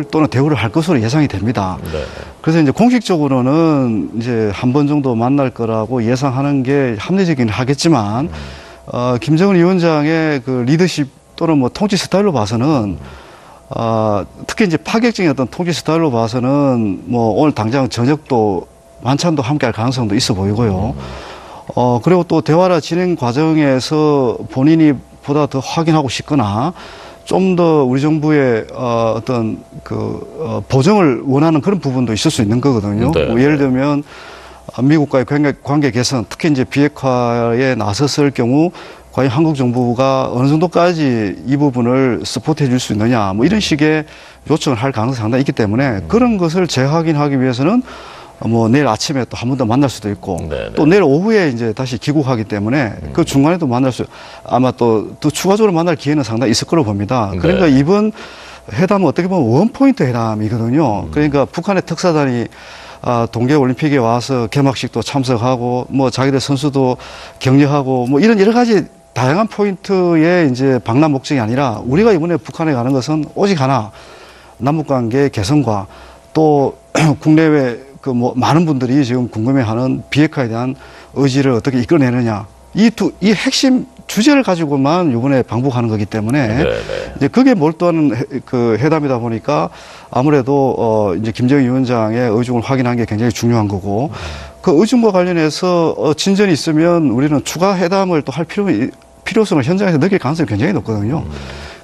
또는 대우를 할 것으로 예상이 됩니다. 네. 그래서 이제 공식적으로는 이제 한 번 정도 만날 거라고 예상하는 게 합리적이긴 하겠지만, 김정은 위원장의 그 리더십 또는 뭐 통치 스타일로 봐서는, 특히 이제 파격적인 어떤 통치 스타일로 봐서는 뭐 오늘 당장 저녁도 만찬도 함께 할 가능성도 있어 보이고요. 그리고 또 대화라 진행 과정에서 본인이 보다 더 확인하고 싶거나 좀 더 우리 정부의 어떤 그 보정을 원하는 그런 부분도 있을 수 있는 거거든요. 네. 뭐 예를 들면 미국과의 관계 개선, 특히 이제 비핵화에 나섰을 경우 과연 한국 정부가 어느 정도까지 이 부분을 서포트해 줄 수 있느냐, 뭐 이런 식의 요청을 할 가능성이 상당히 있기 때문에 그런 것을 재확인하기 위해서는 뭐 내일 아침에 또 한 번 더 만날 수도 있고, 네네. 또 내일 오후에 이제 다시 귀국하기 때문에 그 중간에도 만날 아마 또 추가적으로 만날 기회는 상당히 있을 거로 봅니다. 그러니까 네. 이번 회담은 어떻게 보면 원포인트 회담이거든요. 그러니까 북한의 특사단이 동계올림픽에 와서 개막식도 참석하고 뭐 자기들 선수도 격려하고 뭐 이런 여러 가지 다양한 포인트의 이제 방남 목적이 아니라 우리가 이번에 북한에 가는 것은 오직 하나, 남북관계 개선과 또 국내외 그 뭐 많은 분들이 지금 궁금해하는 비핵화에 대한 의지를 어떻게 이끌어내느냐, 이 핵심 주제를 가지고만 이번에 방북하는 거기 때문에 네네. 이제 그게 몰두하는 그 회담이다 보니까 아무래도 이제 김정은 위원장의 의중을 확인하는 게 굉장히 중요한 거고, 그 의중과 관련해서 진전이 있으면 우리는 추가 회담을 또 할 필요성을 현장에서 느낄 가능성이 굉장히 높거든요.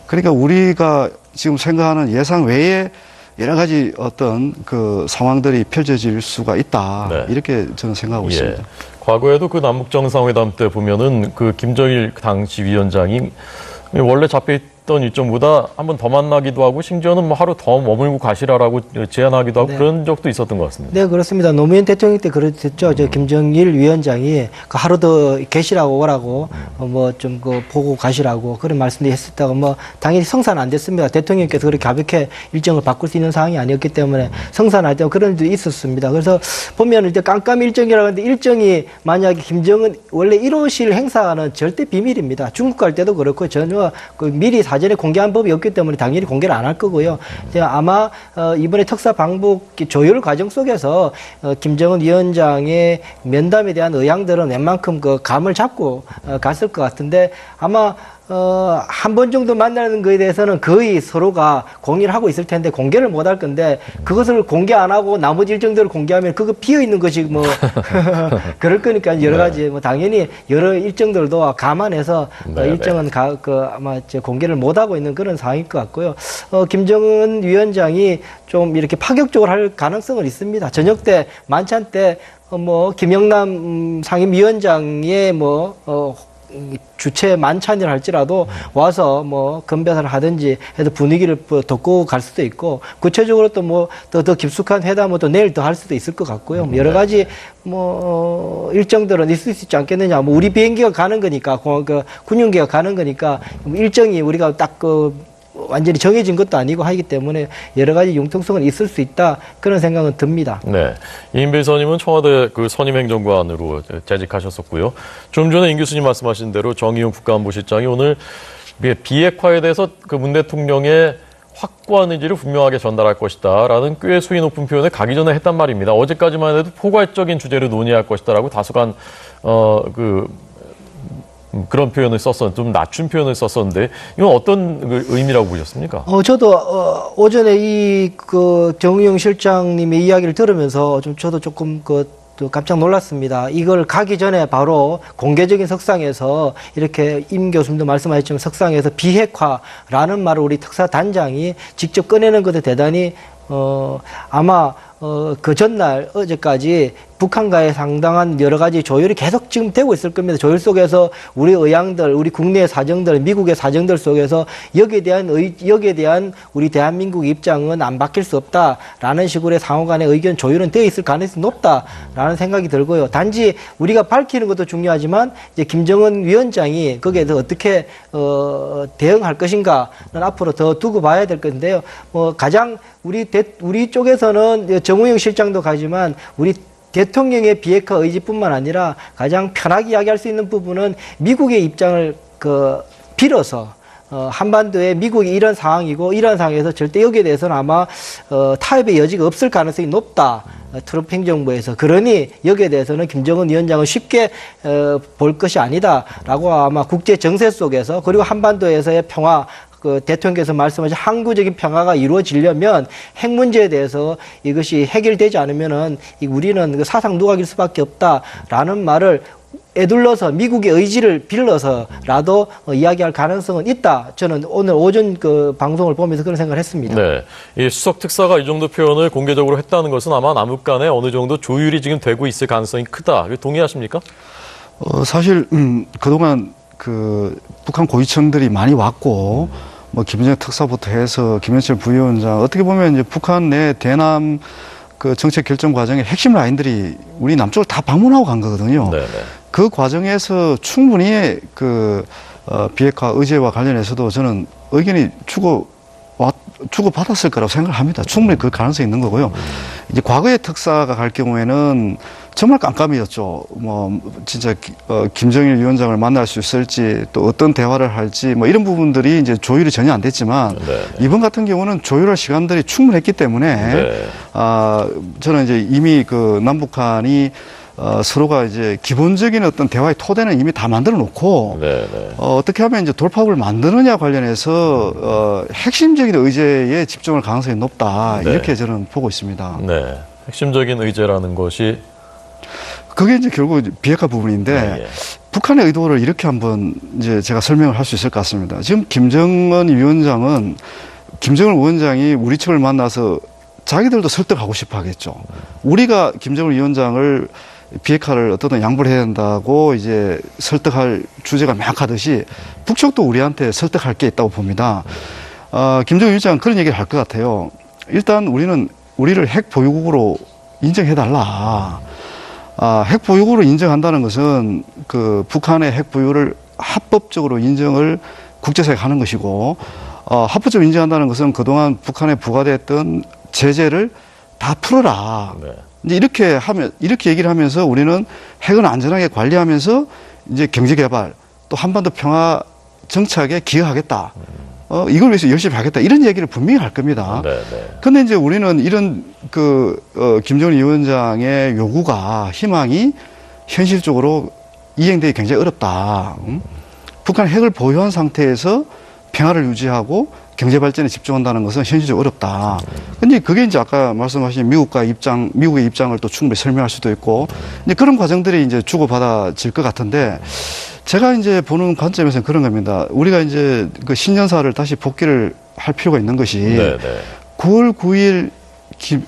그러니까 우리가 지금 생각하는 예상 외에 여러 가지 어떤 그 상황들이 펼쳐질 수가 있다. 네. 이렇게 저는 생각하고 있습니다. 과거에도 그 남북 정상회담 때 보면은 그 김정일 당시 위원장이 원래 잡혀있던 일정보다 한 번 더 만나기도 하고 심지어는 뭐 하루 더 머물고 가시라라고 제안하기도 하고 네. 그런 적도 있었던 것 같습니다. 네, 그렇습니다. 노무현 대통령 때 그랬죠. 저 김정일 위원장이 그 하루 더 계시라고 오라고 뭐 좀 그 보고 가시라고 그런 말씀도 했었다고, 뭐 당연히 성사는 안 됐습니다. 대통령께서 그렇게 가볍게 일정을 바꿀 수 있는 상황이 아니었기 때문에 성사할 때 그런 일도 있었습니다. 그래서 보면 이제 깜깜이 일정이라고 하는데, 일정이 만약에 김정은 원래 1호실 행사는 절대 비밀입니다. 중국 갈 때도 그렇고 전혀 그 미리 사전에 공개한 법이 없기 때문에 당연히 공개를 안 할 거고요. 아마 이번에 특사 방북 조율 과정 속에서 김정은 위원장의 면담에 대한 의향들은 웬만큼 그 감을 잡고 갔을 것 같은데, 아마 한 번 정도 만나는 거에 대해서는 거의 서로가 공유를 하고 있을 텐데 공개를 못 할 건데, 그것을 공개 안 하고 나머지 일정들을 공개하면 그거 비어 있는 것이 뭐 그럴 거니까 여러 가지 뭐 당연히 여러 일정들도 감안해서 일정은 아마 공개를 못 하고 있는 그런 상황일 것 같고요. 김정은 위원장이 좀 이렇게 파격적으로 할 가능성은 있습니다. 저녁 때 만찬 때 뭐 김영남 상임위원장의 주최 만찬이라 할지라도 와서 뭐 건배사를 하든지 해서 분위기를 덮고 갈 수도 있고, 구체적으로 또 뭐 더 깊숙한 회담은 또 내일 더 할 수도 있을 것 같고요. 여러 가지 일정들은 있을 수 있지 않겠느냐. 뭐 우리 비행기가 가는 거니까, 군용기가 가는 거니까 일정이 우리가 딱 완전히 정해진 것도 아니고 하기 때문에 여러 가지 융통성은 있을 수 있다, 그런 생각은 듭니다. 네, 이인배 의원님은 청와대 그 선임행정관으로 재직하셨었고요. 좀 전에 임 교수님 말씀하신 대로 정의용 국가안보실장이 오늘 비핵화에 대해서 그 문 대통령의 확고한 의지를 분명하게 전달할 것이다라는 꽤 수위 높은 표현을 가기 전에 했단 말입니다. 어제까지만 해도 포괄적인 주제를 논의할 것이다라고 다소간 그런 표현을 좀 낮춘 표현을 썼었는데, 이건 어떤 의미라고 보셨습니까? 저도 오전에 정의용 실장님의 이야기를 들으면서 저도 조금 또 깜짝 놀랐습니다. 이걸 가기 전에 바로 공개적인 석상에서, 이렇게 임 교수님도 말씀하셨지만 석상에서 비핵화라는 말을 우리 특사단장이 직접 꺼내는 것에 대단히 아마 그 전날 어제까지 북한과의 상당한 여러 가지 조율이 계속 지금 되고 있을 겁니다. 조율 속에서 우리 의향들, 우리 국내의 사정들, 미국의 사정들 속에서 여기에 대한 우리 대한민국 입장은 안 바뀔 수 없다라는 식으로의 상호 간의 의견 조율은 되어 있을 가능성이 높다라는 생각이 들고요. 단지 우리가 밝히는 것도 중요하지만 이제 김정은 위원장이 거기에 대해서 어떻게 대응할 것인가는 앞으로 더 두고 봐야 될 건데요. 가장 우리 쪽에서는 정우영 실장도 가지만 우리 대통령의 비핵화 의지뿐만 아니라 가장 편하게 이야기할 수 있는 부분은 미국의 입장을 빌어서 한반도에 미국이 이런 상황이고 이런 상황에서 절대 여기에 대해서는 아마 타협의 여지가 없을 가능성이 높다. 트럼프 행정부에서. 그러니 여기에 대해서는 김정은 위원장은 쉽게 볼 것이 아니다라고 아마 국제 정세 속에서 그리고 한반도에서의 평화 그 대통령께서 말씀하신 항구적인 평화가 이루어지려면 핵 문제에 대해서 이것이 해결되지 않으면은 우리는 그 사상 누각일 수밖에 없다라는 말을 애둘러서 미국의 의지를 빌러서라도 이야기할 가능성은 있다. 저는 오늘 오전 그 방송을 보면서 그런 생각을 했습니다. 네, 이 수석 특사가 이 정도 표현을 공개적으로 했다는 것은 아마 남북 간에 어느 정도 조율이 지금 되고 있을 가능성이 크다. 동의하십니까? 사실 그동안 그 북한 고위층들이 많이 왔고 뭐 김정일 특사부터 해서 김현철 부위원장 어떻게 보면 이제 북한 내 대남 그 정책 결정 과정의 핵심 라인들이 우리 남쪽을 다 방문하고 간 거거든요. 네네. 그 과정에서 충분히 그 비핵화 의제와 관련해서도 저는 의견이 주고받았을 거라고 생각을 합니다. 충분히 그 가능성이 있는 거고요. 이제 과거의 특사가 갈 경우에는 정말 깜깜이었죠. 뭐 진짜 김정일 위원장을 만날 수 있을지 또 어떤 대화를 할지 뭐 이런 부분들이 이제 조율이 전혀 안 됐지만 이번 같은 경우는 조율할 시간들이 충분했기 때문에 저는 이제 이미 그 남북한이 서로가 이제 기본적인 어떤 대화의 토대는 이미 다 만들어 놓고 어떻게 하면 이제 돌파구를 만드느냐 관련해서 핵심적인 의제에 집중할 가능성이 높다. 이렇게 저는 보고 있습니다. 네. 핵심적인 의제라는 것이 그게 이제 결국 비핵화 부분인데 북한의 의도를 이렇게 한번 이제 제가 설명을 할 수 있을 것 같습니다. 지금 김정은 위원장은 김정은 위원장이 우리 측을 만나서 자기들도 설득하고 싶어 하겠죠. 우리가 김정은 위원장을 비핵화를 어떻든 양보를 해야 된다고 이제 설득할 주제가 명확하듯이 북측도 우리한테 설득할 게 있다고 봅니다. 김정은 위원장은 그런 얘기를 할 것 같아요. 일단 우리를 핵 보유국으로 인정해달라. 핵 보유국으로 인정한다는 것은 그 북한의 핵 보유를 합법적으로 인정을 국제사회가 하는 것이고 합법적으로 인정한다는 것은 그동안 북한에 부과됐던 제재를 다 풀어라. 이제 이렇게 얘기를 하면서 우리는 핵을 안전하게 관리하면서 이제 경제 개발 또 한반도 평화 정착에 기여하겠다. 이걸 위해서 열심히 하겠다. 이런 얘기를 분명히 할 겁니다. 그런데 이제 우리는 이런 김정은 위원장의 요구가 희망이 현실적으로 이행되기 굉장히 어렵다. 북한 핵을 보유한 상태에서 평화를 유지하고 경제 발전에 집중한다는 것은 현실적으로 어렵다. 근데 그게 이제 아까 말씀하신 미국의 입장을 또 충분히 설명할 수도 있고, 이제 그런 과정들이 이제 주고받아질 것 같은데, 제가 이제 보는 관점에서는 그런 겁니다. 우리가 이제 그 신년사를 다시 복귀를 할 필요가 있는 것이 9월 9일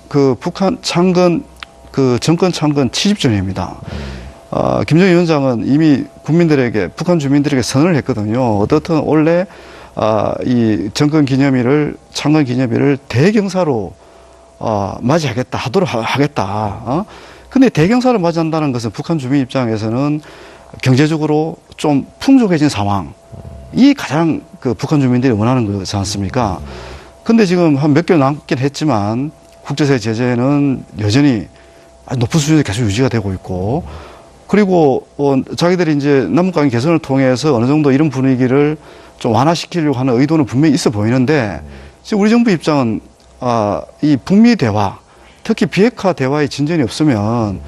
그 북한 창건 그 정권 창건 70주년입니다. 김정일 위원장은 이미 국민들에게 북한 주민들에게 선언을 했거든요. 어떻든 원래 이 정권 기념일을 창건 기념일을 대경사로 맞이하겠다 하도록 하겠다. 근데 대경사를 맞이한다는 것은 북한 주민 입장에서는 경제적으로 좀 풍족해진 상황. 이 가장 그 북한 주민들이 원하는 거지 않습니까? 근데 지금 한 몇 개월 남긴 했지만 국제사회 제재는 여전히 높은 수준에 계속 유지가 되고 있고, 그리고 자기들이 이제 남북관계 개선을 통해서 어느 정도 이런 분위기를 좀 완화시키려고 하는 의도는 분명히 있어 보이는데, 지금 우리 정부 입장은 이 북미 대화, 특히 비핵화 대화의 진전이 없으면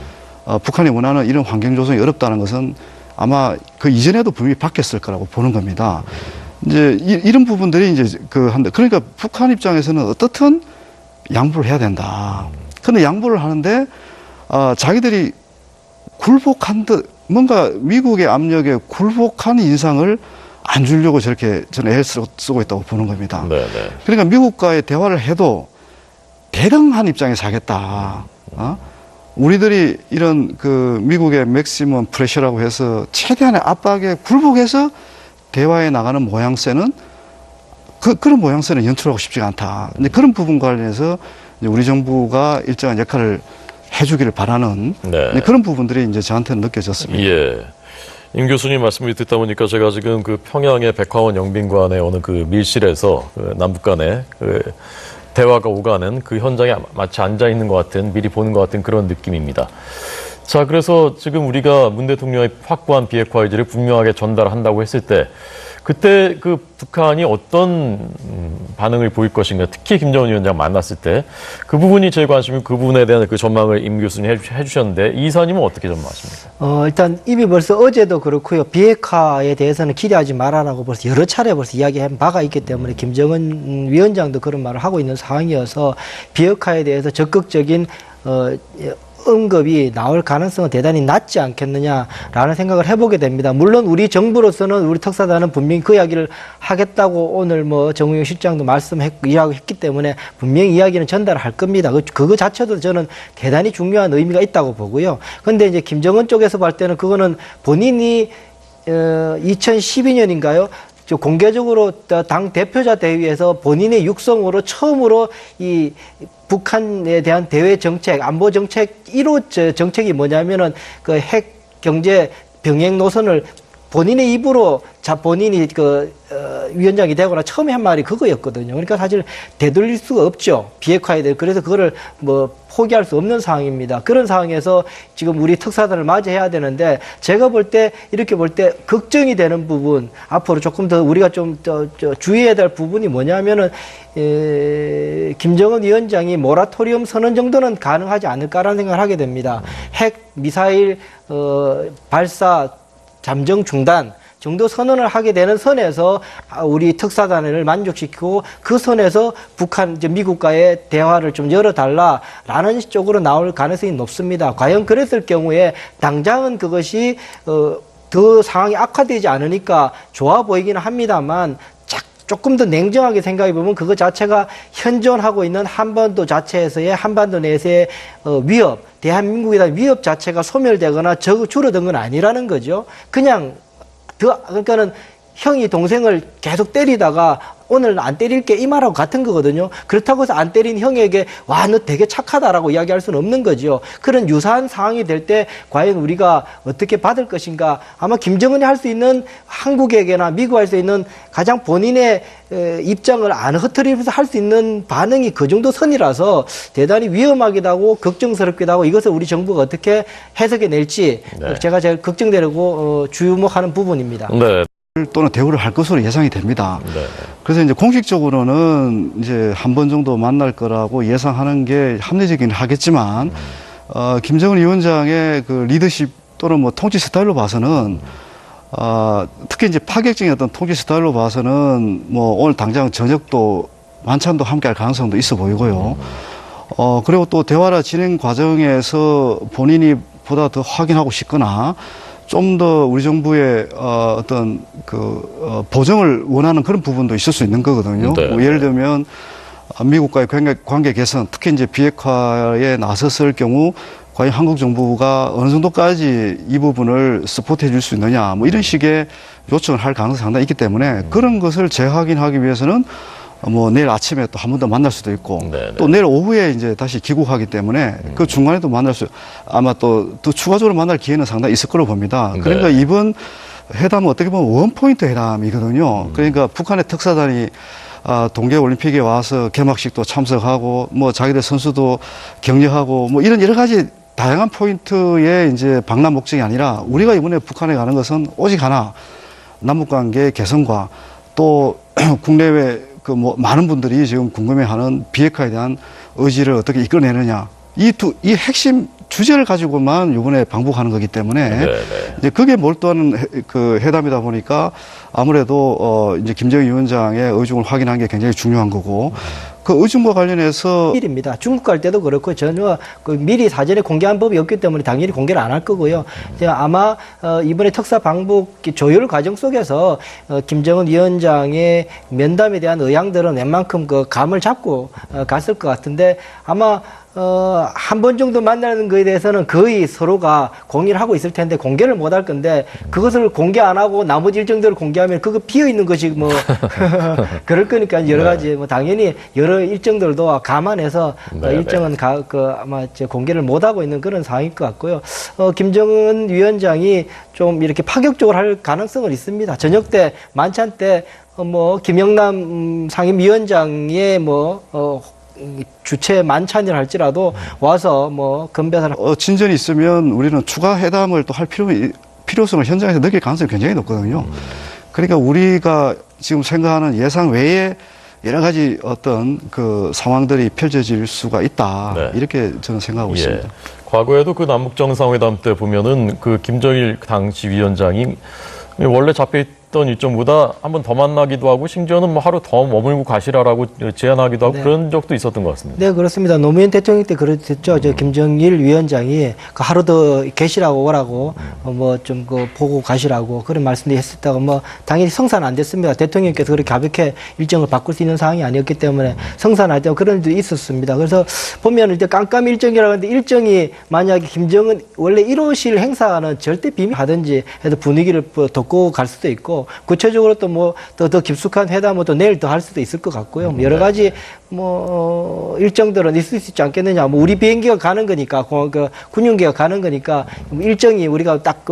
북한이 원하는 이런 환경 조성이 어렵다는 것은 아마 그 이전에도 분명히 바뀌었을 거라고 보는 겁니다. 이제 이런 부분들이 이제 그러니까 북한 입장에서는 어떻든 양보를 해야 된다. 근데 양보를 하는데 자기들이 굴복한 듯 뭔가 미국의 압력에 굴복한 인상을 안 주려고 저렇게 저는 애를 쓰고 있다고 보는 겁니다. 그러니까 미국과의 대화를 해도 대등한 입장에서 하겠다. 우리들이 이런 그 미국의 맥시멈 프레셔라고 해서 최대한의 압박에 굴복해서 대화에 나가는 모양새는 그런 모양새는 연출하고 싶지가 않다. 근데 그런 부분 관련해서 이제 우리 정부가 일정한 역할을 해주기를 바라는 그런 부분들이 이제 저한테는 느껴졌습니다. 예. 임 교수님 말씀을 듣다 보니까 제가 지금 그 평양의 백화원 영빈관의 어느 그 밀실에서 그 남북 간의 그 대화가 오가는 그 현장에 마치 앉아 있는 것 같은, 미리 보는 것 같은 그런 느낌입니다. 자, 그래서 지금 우리가 문 대통령의 확고한 비핵화 의지를 분명하게 전달한다고 했을 때 그때 그 북한이 어떤 반응을 보일 것인가, 특히 김정은 위원장 만났을 때 그 부분이 제일 관심이고 그 부분에 대한 그 전망을 임 교수님 해주셨는데 이 이사님은 어떻게 전망하십니까? 일단 이미 벌써 어제도 그렇고요. 비핵화에 대해서는 기대하지 말아라고 벌써 여러 차례 벌써 이야기한 바가 있기 때문에 김정은 위원장도 그런 말을 하고 있는 상황이어서 비핵화에 대해서 적극적인 언급이 나올 가능성은 대단히 낮지 않겠느냐라는 생각을 해보게 됩니다. 물론 우리 정부로서는 우리 특사단은 분명히 그 이야기를 하겠다고 오늘 뭐 정우영 실장도 이야기했기 때문에 분명히 이야기는 전달할 겁니다. 그거 자체도 저는 대단히 중요한 의미가 있다고 보고요. 근데 이제 김정은 쪽에서 볼 때는 그거는 본인이 2012년인가요? 공개적으로 당 대표자 대회에서 본인의 육성으로 처음으로 이 북한에 대한 대외 정책, 안보 정책 1호 정책이 뭐냐면은 그 핵 경제 병행 노선을 본인의 입으로 본인이 위원장이 되거나 처음에 한 말이 그거였거든요. 그러니까 사실 되돌릴 수가 없죠. 비핵화에 대해. 그래서 그거를 뭐 포기할 수 없는 상황입니다. 그런 상황에서 지금 우리 특사단을 맞이해야 되는데 제가 볼 때 이렇게 볼 때 걱정이 되는 부분 앞으로 조금 더 우리가 좀 주의해야 될 부분이 뭐냐면은 김정은 위원장이 모라토리엄 선언 정도는 가능하지 않을까라는 생각을 하게 됩니다. 핵 미사일 발사 잠정 중단 정도 선언을 하게 되는 선에서 우리 특사단을 만족시키고 그 선에서 북한, 미국과의 대화를 좀 열어달라라는 쪽으로 나올 가능성이 높습니다. 과연 그랬을 경우에 당장은 그것이 더 상황이 악화되지 않으니까 좋아 보이기는 합니다만 조금 더 냉정하게 생각해 보면 그거 자체가 현존하고 있는 한반도 자체에서의 한반도 내에서의 위협, 대한민국에 대한 위협 자체가 소멸되거나 줄어든 건 아니라는 거죠. 그러니까는 형이 동생을 계속 때리다가 오늘 안 때릴게 이 말하고 같은 거거든요. 그렇다고 해서 안 때린 형에게 와, 너 되게 착하다라고 이야기할 수는 없는 거죠. 그런 유사한 상황이 될 때 과연 우리가 어떻게 받을 것인가. 아마 김정은이 할 수 있는 한국에게나 미국 할 수 있는 가장 본인의 입장을 안 흐트리면서 할 수 있는 반응이 그 정도 선이라서 대단히 위험하기도 하고 걱정스럽기도 하고 이것을 우리 정부가 어떻게 해석해 낼지 제가 제일 걱정되고 주목하는 부분입니다. 네. 또는 대우를 할 것으로 예상이 됩니다. 네. 그래서 이제 공식적으로는 이제 한 번 정도 만날 거라고 예상하는 게 합리적이긴 하겠지만, 김정은 위원장의 그 리더십 또는 뭐 통치 스타일로 봐서는, 특히 이제 파격적인 어떤 통치 스타일로 봐서는 뭐 오늘 당장 저녁도 만찬도 함께 할 가능성도 있어 보이고요. 그리고 또 대화라 진행 과정에서 본인이 보다 더 확인하고 싶거나, 좀 더 우리 정부의 어떤 보정을 원하는 그런 부분도 있을 수 있는 거거든요. 네. 뭐 예를 들면 미국과의 관계 개선, 특히 이제 비핵화에 나섰을 경우 과연 한국 정부가 어느 정도까지 이 부분을 서포트해 줄 수 있느냐, 뭐 이런 식의 요청을 할 가능성이 상당히 있기 때문에 그런 것을 재확인하기 위해서는 뭐 내일 아침에 또 한 번 더 만날 수도 있고 네네. 또 내일 오후에 이제 다시 귀국하기 때문에 그 중간에도 아마 또 추가적으로 만날 기회는 상당히 있을 거로 봅니다. 그러니까 네. 이번 회담은 어떻게 보면 원포인트 회담이거든요. 그러니까 북한의 특사단이 동계올림픽에 와서 개막식도 참석하고 뭐 자기들 선수도 격려하고 뭐 이런 여러 가지 다양한 포인트의 이제 방남 목적이 아니라 우리가 이번에 북한에 가는 것은 오직 하나, 남북관계 개선과 또 국내외 뭐 많은 분들이 지금 궁금해하는 비핵화에 대한 의지를 어떻게 이끌어내느냐, 이 핵심 주제를 가지고만 이번에 방북하는 거기 때문에 이제 그게 몰두하는 그 회담이다 보니까 아무래도 이제 김정은 위원장의 의중을 확인한 게 굉장히 중요한 거고, 그 의중과 관련해서 일입니다. 중국 갈 때도 그렇고 전혀 미리 사전에 공개한 법이 없기 때문에 당연히 공개를 안 할 거고요. 아마 이번에 특사 방북 조율 과정 속에서 김정은 위원장의 면담에 대한 의향들은 웬만큼 그 감을 잡고 갔을 것 같은데 아마 한 번 정도 만나는 거에 대해서는 거의 서로가 공유를 하고 있을 텐데 공개를 못 할 건데 그것을 공개 안 하고 나머지 일정들을 공개하면 그거 비어 있는 것이 뭐 그럴 거니까 여러 가지 뭐 당연히 여러 일정들도 감안해서 일정은 아마 공개를 못 하고 있는 그런 상황일 것 같고요. 김정은 위원장이 좀 이렇게 파격적으로 할 가능성은 있습니다. 저녁 때 만찬 때 뭐 김영남 상임위원장의 주체 만찬을 할지라도 와서 뭐 건배사를 진전이 있으면 우리는 추가 회담을 또 할 필요성을 현장에서 느낄 가능성이 굉장히 높거든요. 그러니까 우리가 지금 생각하는 예상 외에 여러 가지 어떤 그 상황들이 펼쳐질 수가 있다. 네. 이렇게 저는 생각하고 있습니다. 과거에도 그 남북 정상회담 때 보면은 그 김정일 당시 위원장이 원래 잡혀있던 일정보다 한 번 더 만나기도 하고 심지어는 뭐 하루 더 머물고 가시라라고 제안하기도 하고 네. 그런 적도 있었던 것 같습니다. 네, 그렇습니다. 노무현 대통령 때 그랬죠. 저 김정일 위원장이 그 하루 더 계시라고 오라고 뭐 좀 그 보고 가시라고 그런 말씀도 했었다가 뭐 당연히 성사는 안 됐습니다. 대통령께서 그렇게 가볍게 일정을 바꿀 수 있는 상황이 아니었기 때문에 성사는 때 그런 일도 있었습니다. 그래서 보면 이제 깜깜이 일정이라고 하는데 일정이 만약에 김정은 원래 1호실 행사는 절대 비밀하든지 해서 분위기를 덮고 갈 수도 있고 구체적으로 또 뭐 더 깊숙한 회담을 또 내일 더 할 수도 있을 것 같고요. 여러 가지 일정들은 있을 수 있지 않겠느냐. 뭐 우리 비행기가 가는 거니까 그 군용기가 가는 거니까 일정이 우리가 딱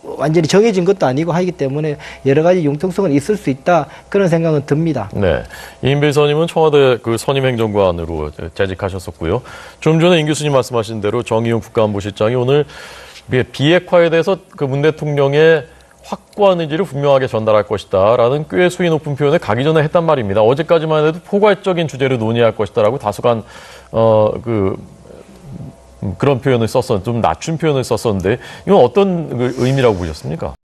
완전히 정해진 것도 아니고 하기 때문에 여러 가지 융통성은 있을 수 있다 그런 생각은 듭니다. 네, 이인배 비서님은 청와대 그 선임행정관으로 재직하셨었고요. 좀 전에 임 교수님 말씀하신 대로 정의용 국가안보실장이 오늘 비핵화에 대해서 그 문 대통령의 확고한 의지를 분명하게 전달할 것이다라는 꽤 수위 높은 표현을 가기 전에 했단 말입니다. 어제까지만 해도 포괄적인 주제를 논의할 것이다라고 다소간 그런 표현을 좀 낮춘 표현을 썼었는데 이건 어떤 의미라고 보셨습니까?